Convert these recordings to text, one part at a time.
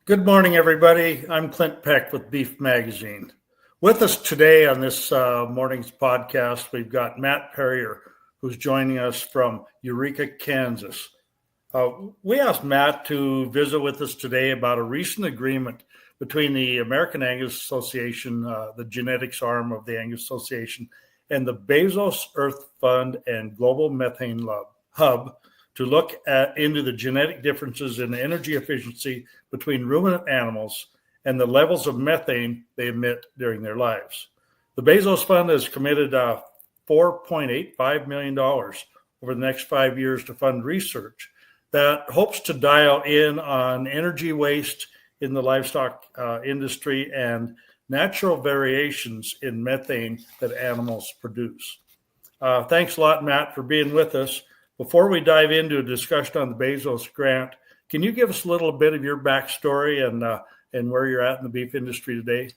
Good morning, everybody. I'm Clint Peck with Beef Magazine. With us today on this morning's podcast, we've got Matt Perrier, who's joining us from Eureka, Kansas. We asked Matt to visit with us today about a recent agreement between the American Angus Association, the genetics arm of the Angus Association, and the Bezos Earth Fund and Global Methane Hub to look into the genetic differences in energy efficiency between ruminant animals and the levels of methane they emit during their lives. The Bezos Fund has committed $4.85 million over the next 5 years to fund research that hopes to dial in on energy waste in the livestock industry and natural variations in methane that animals produce. Thanks a lot, Matt, for being with us. Before we dive into a discussion on the Bezos grant, can you give us a little bit of your backstory and where you're at in the beef industry today?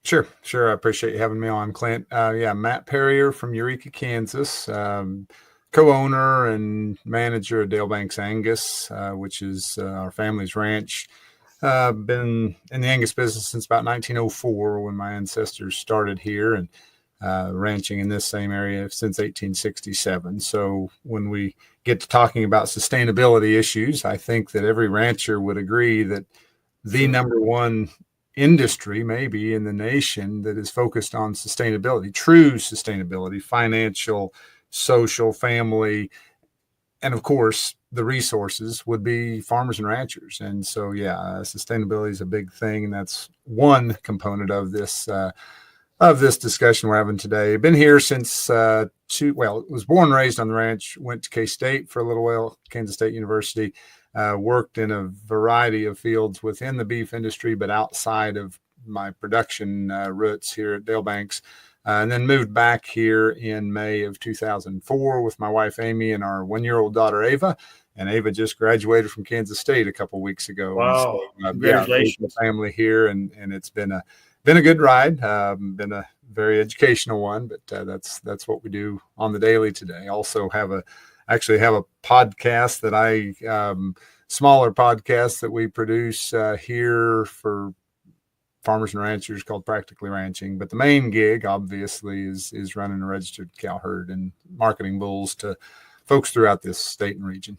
Sure. I appreciate you having me on, Clint. Matt Perrier from Eureka, Kansas, co-owner and manager of Dale Banks Angus, which is our family's ranch. Been in the Angus business since about 1904 when my ancestors started here, and ranching in this same area since 1867. So when we get to talking about sustainability issues, I think that every rancher would agree that the number one industry maybe in the nation that is focused on sustainability, true sustainability, financial, social, family, and of course the resources would be farmers and ranchers. And so, sustainability is a big thing. And that's one component of this discussion we're having today. Been here since was born and raised on the ranch, went to K-State for a little while, Kansas State University, worked in a variety of fields within the beef industry, but outside of my production roots here at Dale Banks, and then moved back here in May of 2004 with my wife, Amy, and our 1-year-old daughter, Ava. And Ava just graduated from Kansas State a couple of weeks ago. Wow. So, congratulations. The family here, and it's been a good ride, been a very educational one, but that's what we do on the daily today. Also have a podcast that smaller podcast that we produce here for farmers and ranchers called Practically Ranching. But the main gig obviously is running a registered cow herd and marketing bulls to folks throughout this state and region.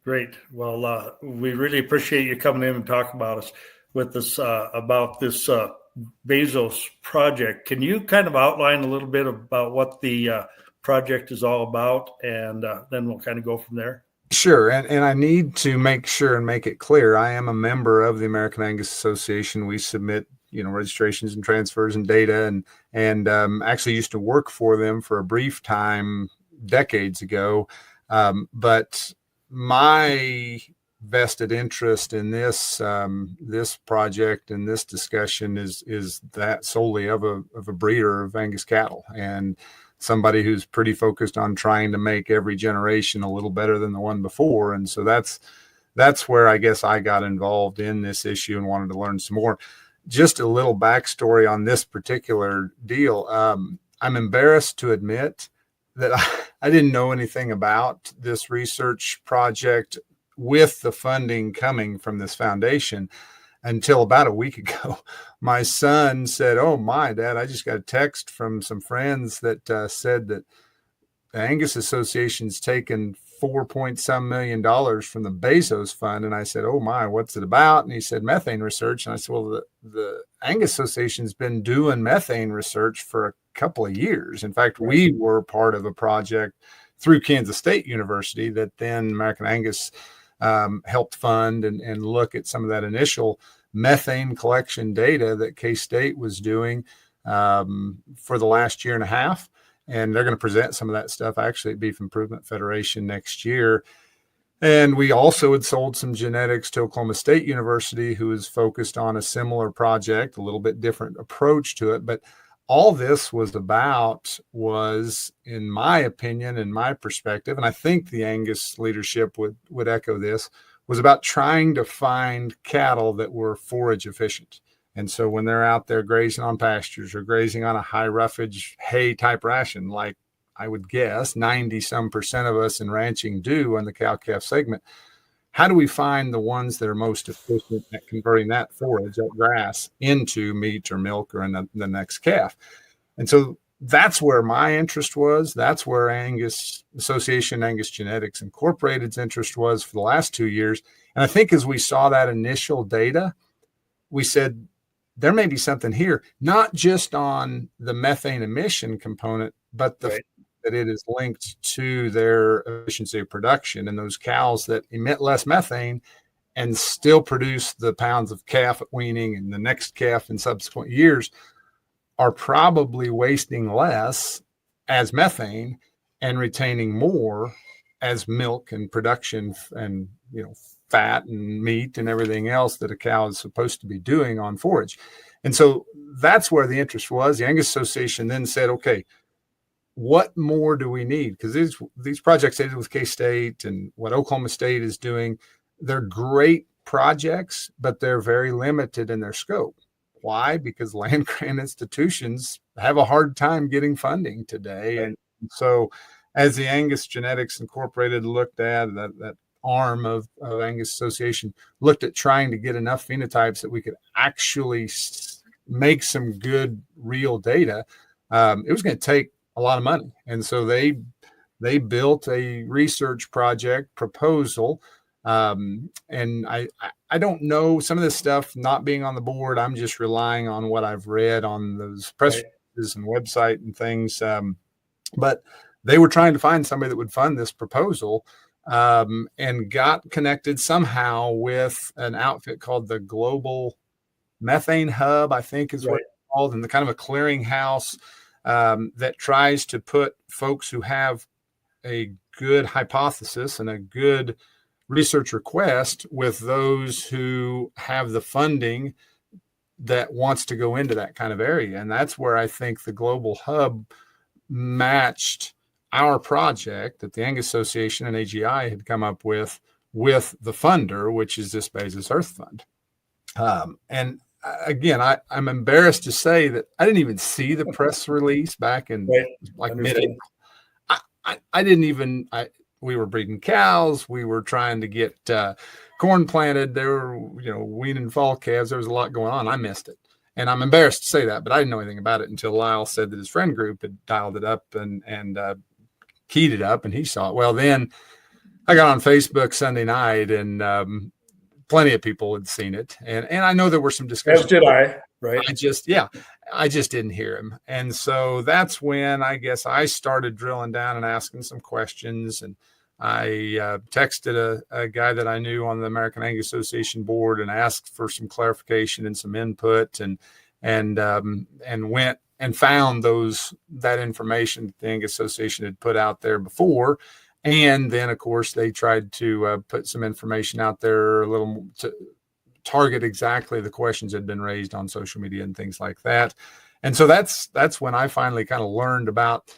Great. Well, we really appreciate you coming in and talking about us with us about this Bezos project. Can you kind of outline a little bit about what the project is all about, and then we'll kind of go from there? Sure. And I need to make sure and make it clear, I am a member of the American Angus Association. We submit, registrations and transfers and data, and actually used to work for them for a brief time decades ago. But my vested interest in this project and this discussion is that solely of a breeder of Angus cattle and somebody who's pretty focused on trying to make every generation a little better than the one before. And so that's where I guess I got involved in this issue and wanted to learn some more. Just a little backstory on this particular deal. I'm embarrassed to admit that I didn't know anything about this research project with the funding coming from this foundation until about a week ago. My son said, "Oh my, Dad, I just got a text from some friends that said that the Angus Association's taken $4 million from the Bezos Fund." And I said, "Oh my, what's it about?" And he said, "Methane research." And I said, "Well, the Angus Association's been doing methane research for a couple of years. In fact, we were part of a project through Kansas State University that then American Angus helped fund and look at some of that initial methane collection data that K-State was doing for the last year and a half. And they're going to present some of that stuff actually at Beef Improvement Federation next year. And we also had sold some genetics to Oklahoma State University, who is focused on a similar project, a little bit different approach to it. But all this was about was, in my opinion, in my perspective, and I think the Angus leadership would echo this, was about trying to find cattle that were forage efficient. And so when they're out there grazing on pastures or grazing on a high roughage hay type ration, like I would guess 90% of us in ranching do on the cow-calf segment, how do we find the ones that are most efficient at converting that forage, that grass, into meat or milk or in the next calf? And so that's where my interest was. That's where Angus Association, Angus Genetics Incorporated's interest was for the last 2 years. And I think as we saw that initial data, we said, there may be something here, not just on the methane emission component, but the fact that it is linked to their efficiency of production. And those cows that emit less methane and still produce the pounds of calf at weaning and the next calf in subsequent years are probably wasting less as methane and retaining more as milk and production and, fat and meat and everything else that a cow is supposed to be doing on forage. And so that's where the interest was. The Angus Association then said, okay, what more do we need? Because these projects they did with K-State and what Oklahoma State is doing, they're great projects, but they're very limited in their scope. Why? Because land grant institutions have a hard time getting funding today. And so as the Angus Genetics Incorporated looked at that arm of Angus Association, looked at trying to get enough phenotypes that we could actually make some good real data, it was going to take a lot of money. And so they built a research project proposal. And I don't know some of this stuff not being on the board. I'm just relying on what I've read on those press releases and website and things. But they were trying to find somebody that would fund this proposal, and got connected somehow with an outfit called the Global Methane Hub, I think is what it's called, and the kind of a clearinghouse that tries to put folks who have a good hypothesis and a good research request with those who have the funding that wants to go into that kind of area. And that's where I think the Global Hub matched our project that the Angus Association and AGI had come up with the funder, which is this Bezos Earth Fund. And again, I'm embarrassed to say that I didn't even see the press release back in mid-April. I didn't even, we were breeding cows. We were trying to get corn planted. There were, weaning fall calves. There was a lot going on. I missed it. And I'm embarrassed to say that, but I didn't know anything about it until Lyle said that his friend group had dialed it up and keyed it up, and he saw it. Well, then I got on Facebook Sunday night, and plenty of people had seen it. And I know there were some discussions. As did I, right? I just didn't hear him. And so that's when I guess I started drilling down and asking some questions. And I texted a guy that I knew on the American Angus Association board and asked for some clarification and some input, and went and found that information that the Angus Association had put out there before. And then, of course, they tried to put some information out there a little to target exactly the questions that had been raised on social media and things like that. And so that's when I finally kind of learned about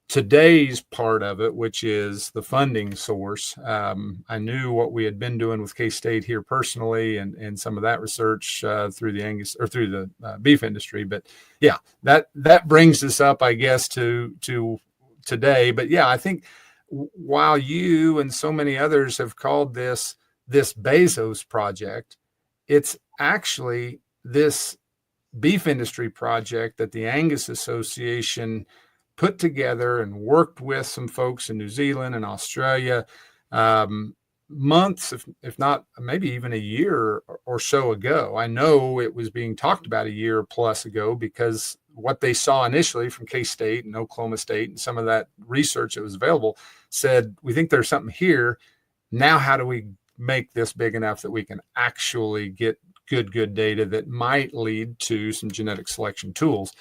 today's part of it, which is the funding source. I knew what we had been doing with K-State here personally, and some of that research through the Angus or through the beef industry. But yeah, that brings us up, I guess, to today. But yeah, I think while you and so many others have called this Bezos project, it's actually this beef industry project that the Angus Association put together and worked with some folks in New Zealand and Australia months, if not maybe even a year or so ago. I know it was being talked about a year plus ago, because what they saw initially from K-State and Oklahoma State and some of that research that was available said, we think there's something here. Now, how do we make this big enough that we can actually get good data that might lead to some genetic selection tools?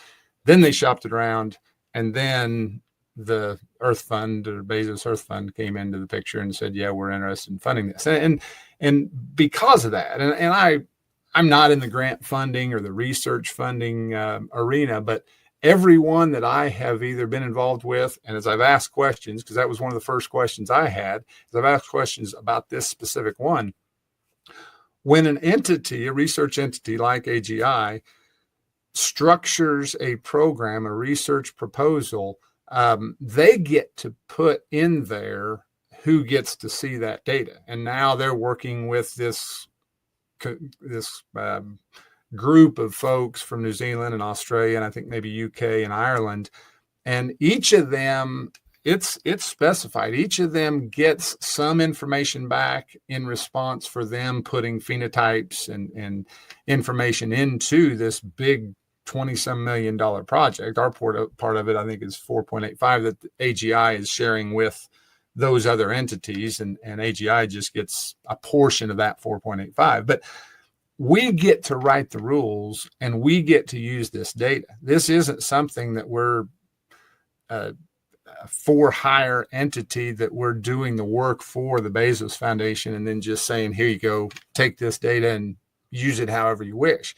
Then they shopped it around, and then the Earth Fund or Bezos Earth Fund came into the picture and said, yeah, we're interested in funding this. And because of that, and I'm not in the grant funding or the research funding arena, but everyone that I have either been involved with, and as I've asked questions, because that was one of the first questions I had, as I've asked questions about this specific one, when an entity, a research entity like AGI, structures a program, a research proposal, they get to put in there who gets to see that data. And now they're working with this group of folks from New Zealand and Australia, and I think maybe UK and Ireland. And each of them, it's specified. Each of them gets some information back in response for them putting phenotypes and information into this big $20-some million project. Our part of it, I think, is 4.85 that the AGI is sharing with those other entities, and AGI just gets a portion of that 4.85. But we get to write the rules, and we get to use this data. This isn't something that we're a for-hire entity that we're doing the work for the Bezos Foundation and then just saying, here you go, take this data and use it however you wish.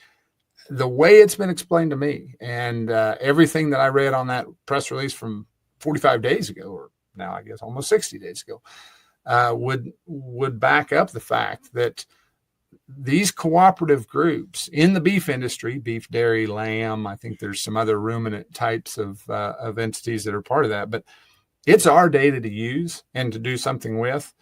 The way it's been explained to me, and everything that I read on that press release from 45 days ago, or now I guess almost 60 days ago, would back up the fact that these cooperative groups in the beef industry, beef, dairy, lamb, I think there's some other ruminant types of entities that are part of that, but it's our data to use and to do something with.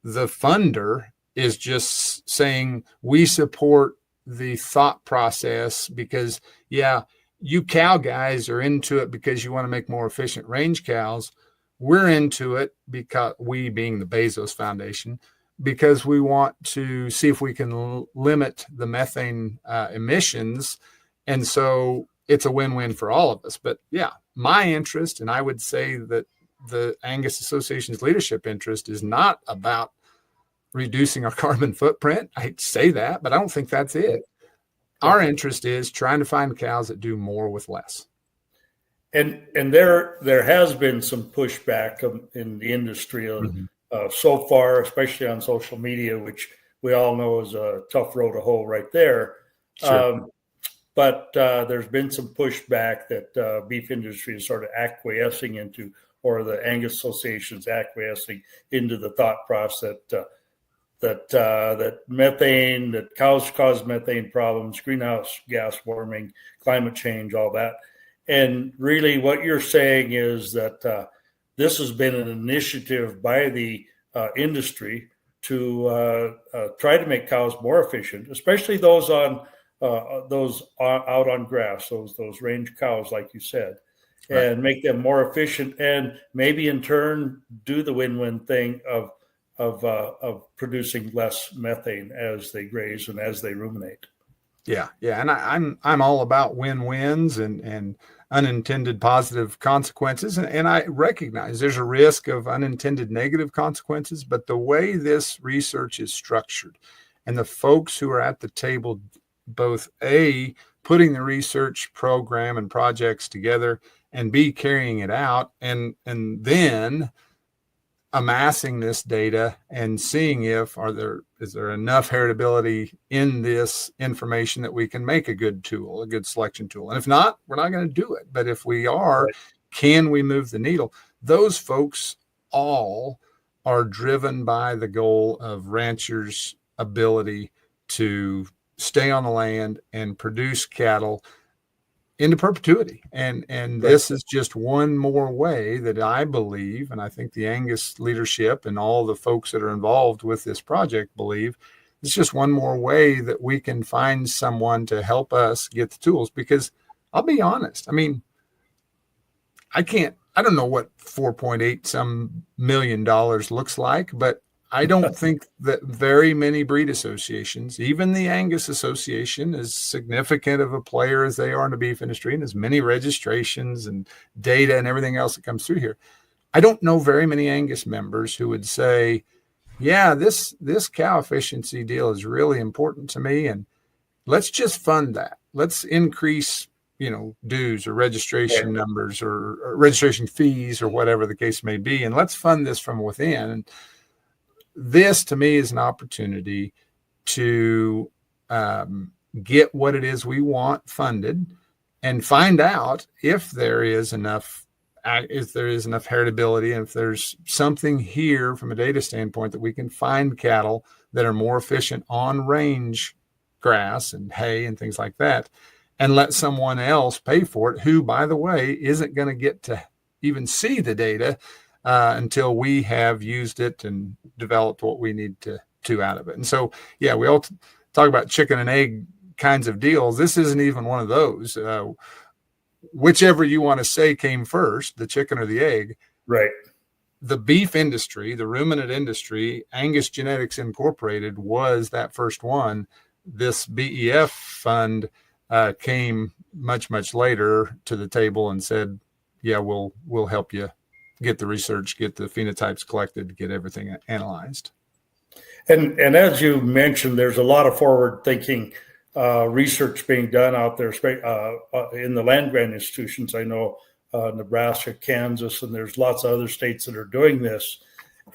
The funder is just saying we support the thought process because, yeah, you cow guys are into it because you want to make more efficient range cows. We're into it because we, being the Bezos Foundation, because we want to see if we can limit the methane emissions. And so it's a win-win for all of us. But yeah, my interest, and I would say that the Angus Association's leadership interest, is not about reducing our carbon footprint. I hate to say that, but I don't think that's it. Our interest is trying to find cows that do more with less. And there has been some pushback in the industry so far, especially on social media, which we all know is a tough road to hoe right there. Sure. But there's been some pushback that beef industry is sort of acquiescing into, or the Angus Association's acquiescing into the thought process that methane, that cows cause methane problems, greenhouse gas warming, climate change, all that. And really what you're saying is that this has been an initiative by the industry to try to make cows more efficient, especially those out on grass, those range cows, like you said, right, and make them more efficient, and maybe in turn do the win-win thing of producing less methane as they graze and as they ruminate. Yeah, and I'm all about win-wins and unintended positive consequences, and I recognize there's a risk of unintended negative consequences. But the way this research is structured, and the folks who are at the table, both A, putting the research program and projects together, and B, carrying it out, and then amassing this data and seeing if is there enough heritability in this information that we can make a good tool, a good selection tool. And if not, we're not going to do it. But if we are, right, can we move the needle? Those folks all are driven by the goal of ranchers' ability to stay on the land and produce cattle into perpetuity. And this is just one more way that I believe, and I think the Angus leadership and all the folks that are involved with this project believe, it's just one more way that we can find someone to help us get the tools. Because I'll be honest, I mean, I don't know what $4.8 some million looks like, but I don't think that very many breed associations, even the Angus Association, as significant of a player as they are in the beef industry and as many registrations and data and everything else that comes through here, I don't know very many Angus members who would say, yeah, this cow efficiency deal is really important to me, and let's just fund that. Let's increase, dues or registration numbers or registration fees or whatever the case may be, and let's fund this from within. And this, to me, is an opportunity to get what it is we want funded and find out if there is enough heritability, and if there's something here from a data standpoint that we can find cattle that are more efficient on range grass and hay and things like that, and let someone else pay for it, who, by the way, isn't going to get to even see the data until we have used it and developed what we need to out of it. And so, yeah, we all talk about chicken and egg kinds of deals. This isn't even one of those. Whichever you want to say came first, the chicken or the egg. Right. The beef industry, the ruminant industry, Angus Genetics Incorporated was that first one. This BEF fund came much later to the table and said, yeah, we'll help you get the research, get the phenotypes collected, get everything analyzed. And as you mentioned, there's a lot of forward thinking research being done out there in the land grant institutions. I know Nebraska, Kansas, and there's lots of other states that are doing this.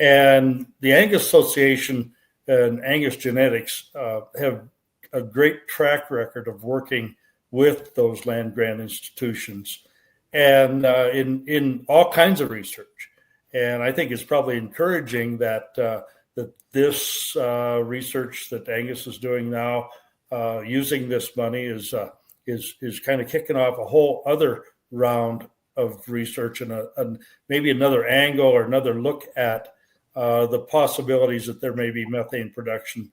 And the Angus Association and Angus Genetics have a great track record of working with those land grant institutions and in all kinds of research. And I think it's probably encouraging that that this research that Angus is doing now, using this money, is kind of kicking off a whole other round of research and maybe another angle or another look at the possibilities that there may be methane production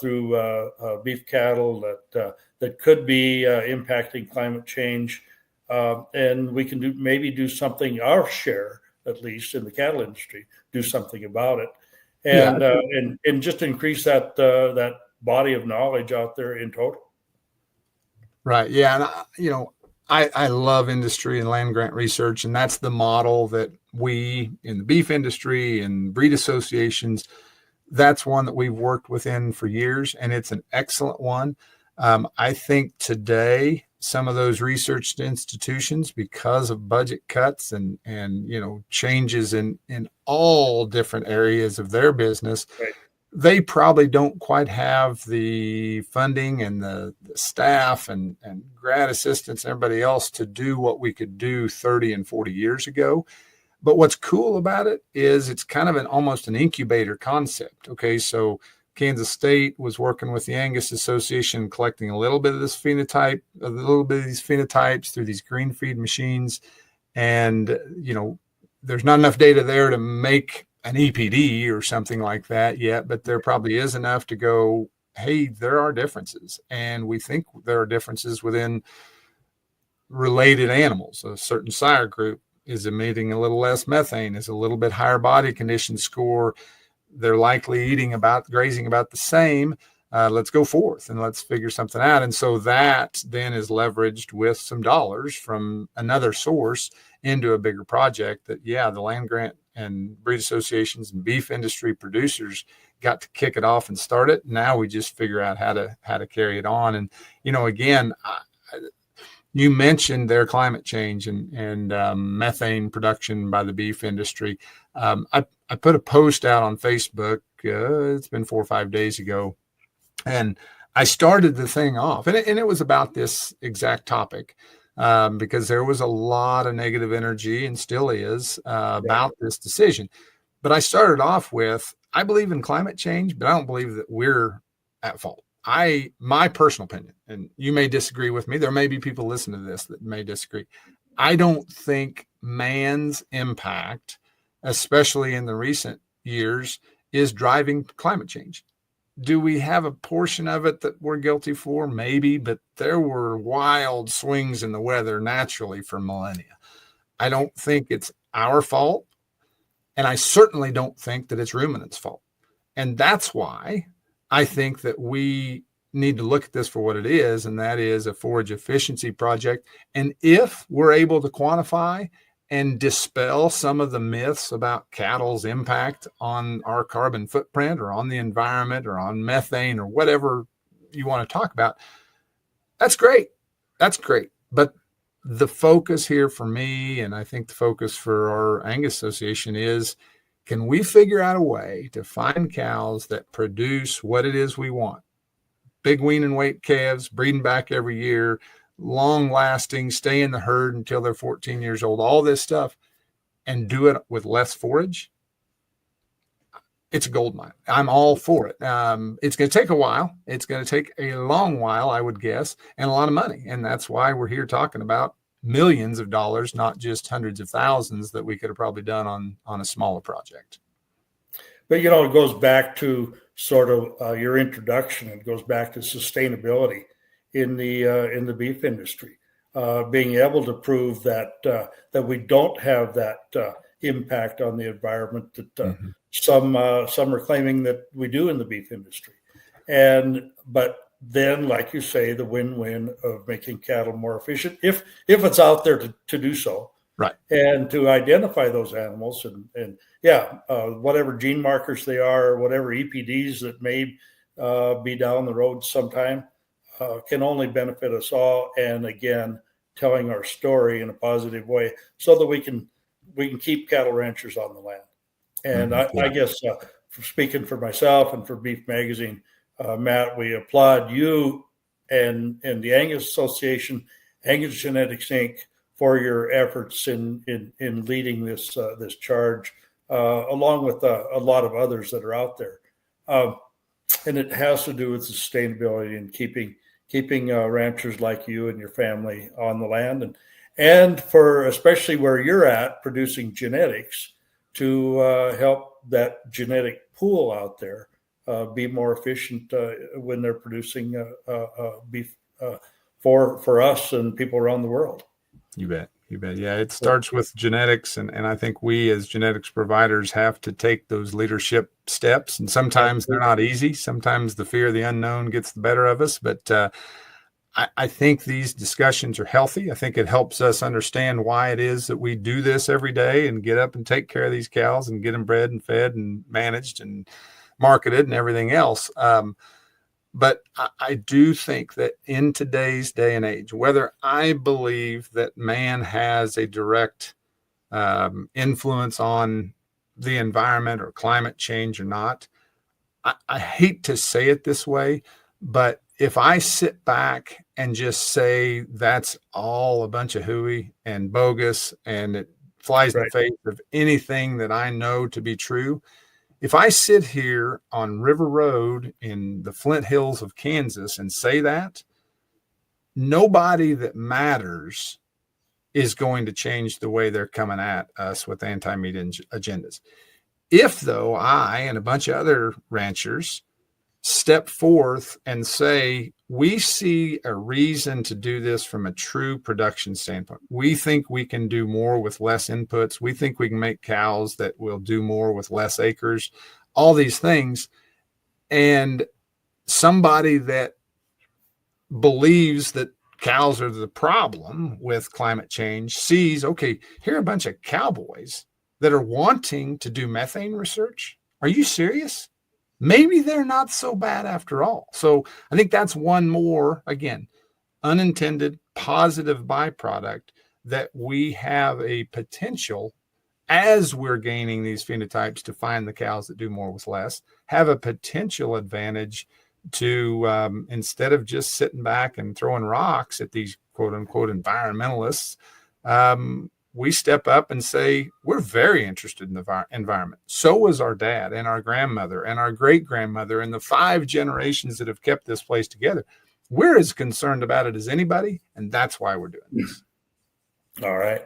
through beef cattle that could be impacting climate change, and we can maybe do something, our share at least in the cattle industry, do something about it, and just increase that that body of knowledge out there in total. Right. Yeah. And I love industry and land grant research, and that's the model that we in the beef industry and breed associations, that's one that we've worked within for years, and it's an excellent one. I think today some of those research institutions, because of budget cuts and changes in all different areas of their business, right, they probably don't quite have the funding and the staff and grad assistants and everybody else to do what we could do 30 and 40 years ago. But what's cool about it is it's kind of almost an incubator concept. Okay, so Kansas State was working with the Angus Association, collecting a little bit of this phenotype, a little bit of these phenotypes through these green feed machines. And, there's not enough data there to make an EPD or something like that yet, but there probably is enough to go, hey, there are differences. And we think there are differences within related animals. A certain sire group is emitting a little less methane, is a little bit higher body condition score. They're likely grazing about the same. Let's go forth and let's figure something out. And so that then is leveraged with some dollars from another source into a bigger project that, the land grant and breed associations and beef industry producers got to kick it off and start it. Now we just figure out how to carry it on. And, again, you mentioned their climate change and methane production by the beef industry. I put a post out on Facebook. It's been 4 or 5 days ago. And I started the thing off, and it was about this exact topic, because there was a lot of negative energy, and still is, about this decision. But I started off with, I believe in climate change, but I don't believe that we're at fault. My personal opinion, and you may disagree with me, there may be people listening to this that may disagree. I don't think man's impact, especially in the recent years, is driving climate change. Do we have a portion of it that we're guilty for? Maybe, but there were wild swings in the weather naturally for millennia. I don't think it's our fault, and I certainly don't think that it's ruminants' fault. And that's why I think that we need to look at this for what it is, and that is a forage efficiency project. And if we're able to quantify and dispel some of the myths about cattle's impact on our carbon footprint or on the environment or on methane or whatever you want to talk about, that's great. That's great. But the focus here for me, and I think the focus for our Angus Association, is, can we figure out a way to find cows that produce what it is we want? Big wean and weight calves, breeding back every year, long lasting, stay in the herd until they're 14 years old, all this stuff, and do it with less forage. It's a gold mine. I'm all for it. It's going to take a while. It's going to take a long while, I would guess, and a lot of money. And that's why we're here talking about millions of dollars, not just hundreds of thousands that we could have probably done on a smaller project. But, you know, it goes back to sort of your introduction. It goes back to sustainability in the beef industry, being able to prove that that we don't have that impact on the environment that some are claiming that we do in the beef industry. But then, like you say, the win-win of making cattle more efficient, if it's out there to do so, right, and to identify those animals and whatever gene markers they are, or whatever EPDs that may be down the road sometime, can only benefit us all. And again, telling our story in a positive way so that we can keep cattle ranchers on the land. And I guess speaking for myself and for Beef Magazine, Matt, we applaud you and the Angus Association, Angus Genetics Inc., for your efforts in leading this charge, along with a lot of others that are out there. And it has to do with sustainability and keeping ranchers like you and your family on the land, and for especially where you're at, producing genetics to help that genetic pool out there be more efficient when they're producing beef for us and people around the world. You bet. Yeah, it starts with genetics, and I think we as genetics providers have to take those leadership steps, and sometimes they're not easy. Sometimes the fear of the unknown gets the better of us, but I think these discussions are healthy. I think it helps us understand why it is that we do this every day and get up and take care of these cows and get them bred and fed and managed and marketed and everything else. But I do think that in today's day and age, whether I believe that man has a direct influence on the environment or climate change or not, I hate to say it this way, but if I sit back and just say that's all a bunch of hooey and bogus and it flies in the face of anything that I know to be true, if I sit here on River Road in the Flint Hills of Kansas and say that, nobody that matters is going to change the way they're coming at us with anti-meat agendas. If, though, I and a bunch of other ranchers step forth and say, we see a reason to do this from a true production standpoint. We think we can do more with less inputs. We think we can make cows that will do more with less acres, all these things. And somebody that believes that cows are the problem with climate change sees, okay, here are a bunch of cowboys that are wanting to do methane research. Are you serious? Maybe they're not so bad after all. So I think that's one more, again, unintended positive byproduct that we have a potential, as we're gaining these phenotypes, to find the cows that do more with less, have a potential advantage to, instead of just sitting back and throwing rocks at these quote unquote environmentalists, we step up and say, we're very interested in the environment. So was our dad and our grandmother and our great grandmother and the 5 generations that have kept this place together. We're as concerned about it as anybody. And that's why we're doing this. All right.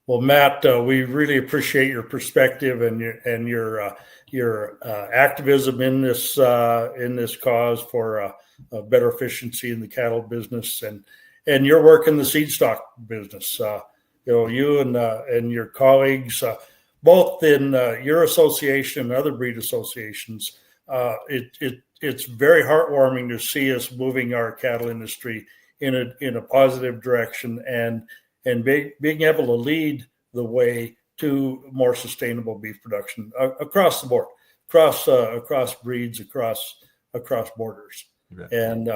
Well, Matt, we really appreciate your perspective and your activism in this cause for better efficiency in the cattle business and your work in the seed stock business. You and your colleagues, both in your association and other breed associations, it's very heartwarming to see us moving our cattle industry in a positive direction and being able to lead the way to more sustainable beef production across the board, across breeds, across borders. And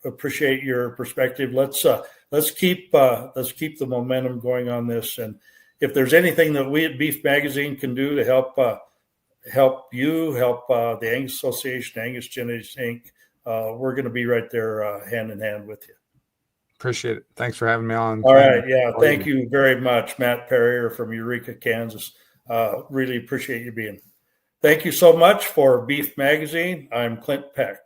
appreciate your perspective. Let's keep the momentum going on this. And if there's anything that we at Beef Magazine can do to help the Angus Association, Angus Genetics Inc., we're going to be right there hand in hand with you. Appreciate it. Thanks for having me on. All right. Yeah. Thank you very much, Matt Perrier from Eureka, Kansas. Really appreciate you being. Thank you so much for Beef Magazine. I'm Clint Peck.